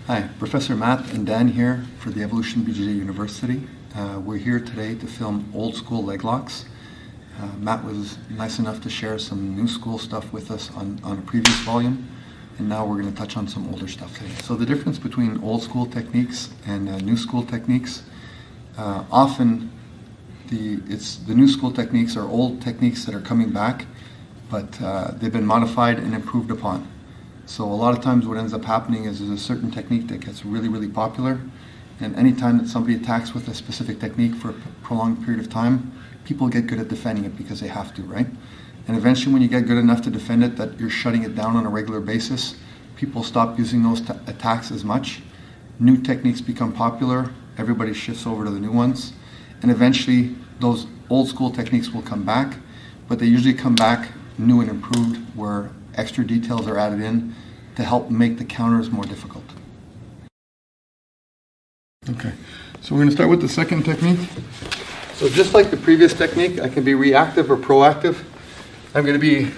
Hi, Professor Matt and Dan here for the Evolution BJJ University. We're here today to film old school leg locks. Matt was nice enough to share some new school stuff with us on a previous volume, and now we're going to touch on some older stuff today. So the difference between old school techniques and new school techniques, often the new school techniques are old techniques that are coming back, but they've been modified and improved upon. So a lot of times what ends up happening is there's a certain technique that gets really, really popular, and anytime that somebody attacks with a specific technique for a prolonged period of time, people get good at defending it because they have to, right? And eventually when you get good enough to defend it that you're shutting it down on a regular basis, people stop using those attacks as much. New techniques become popular, everybody shifts over to the new ones, and eventually those old school techniques will come back, but they usually come back new and improved where extra details are added in to help make the counters more difficult. Okay, so we're going to start with the second technique. So just like the previous technique, I can be reactive or proactive. I'm going to be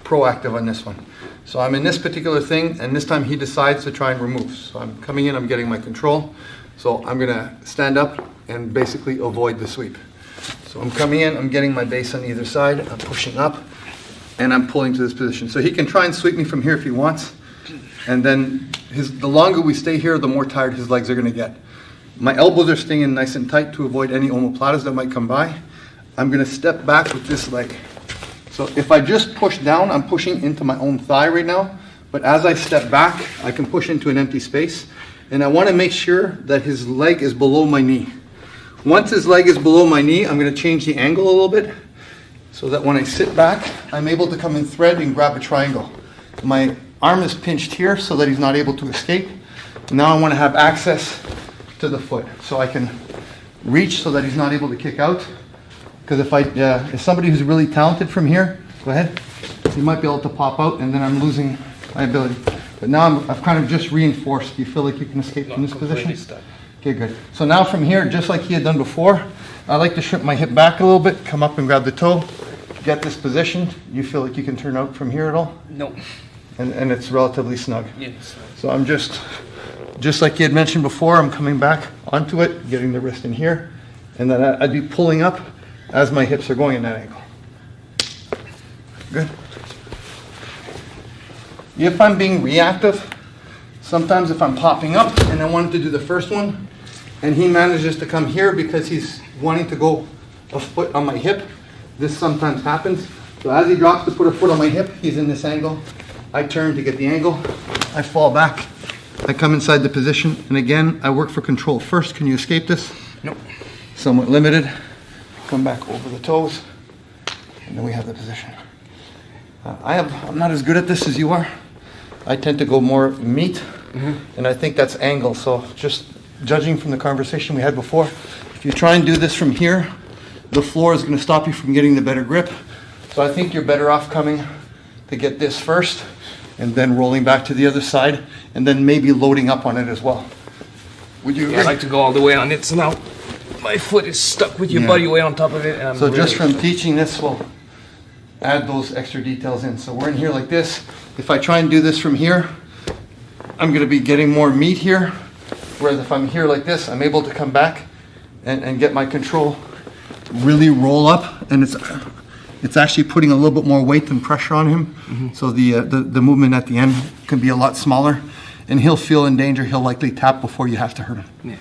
proactive on this one. So I'm in this particular thing, and this time he decides to try and remove. So I'm coming in, I'm getting my control. So I'm going to stand up and basically avoid the sweep. So I'm coming in, I'm getting my base on either side, I'm pushing up, and I'm pulling to this position. So he can try and sweep me from here if he wants, and then the longer we stay here, the more tired his legs are going to get. My elbows are staying in nice and tight to avoid any omoplatas that might come by. I'm going to step back with this leg. So if I just push down, I'm pushing into my own thigh right now, but as I step back, I can push into an empty space, and I want to make sure that his leg is below my knee. Once his leg is below my knee, I'm going to change the angle a little bit, so that when I sit back, I'm able to come in thread and grab a triangle. My arm is pinched here so that he's not able to escape. Now I want to have access to the foot, so I can reach so that he's not able to kick out. Because if somebody who's really talented from here, go ahead, you might be able to pop out, and then I'm losing my ability. But now I've kind of just reinforced. Do you feel like you can escape from this position? Stuck. Okay, good. So now from here, just like he had done before, I like to shrink my hip back a little bit, come up and grab the toe, get this positioned. You feel like you can turn out from here at all? No. And it's relatively snug. Yes. So I'm just like you had mentioned before, I'm coming back onto it, getting the wrist in here, and then I'd be pulling up as my hips are going in that angle. Good. If I'm being reactive, sometimes if I'm popping up and I wanted to do the first one, and he manages to come here because he's wanting to go a foot on my hip, this sometimes happens. So as he drops to put a foot on my hip, he's in this angle. I turn to get the angle, I fall back, I come inside the position, and again, I work for control. First, can you escape this? Nope. Somewhat limited. Come back over the toes, and then we have the position. I'm not as good at this as you are. I tend to go more meat, and I think that's angle. So just judging from the conversation we had before, if you try and do this from here, the floor is going to stop you from getting the better grip. So I think you're better off coming to get this first, and then rolling back to the other side, and then maybe loading up on it as well. Would you agree? I like to go all the way on it, so now my foot is stuck with your body weight on top of it. And so just from teaching this, we'll add those extra details in. So we're in here like this. If I try and do this from here, I'm going to be getting more meat here. Whereas if I'm here like this, I'm able to come back and get my control, really roll up, and it's actually putting a little bit more weight and pressure on him. So the movement at the end can be a lot smaller, and he'll feel in danger. He'll likely tap before you have to hurt him. Yeah.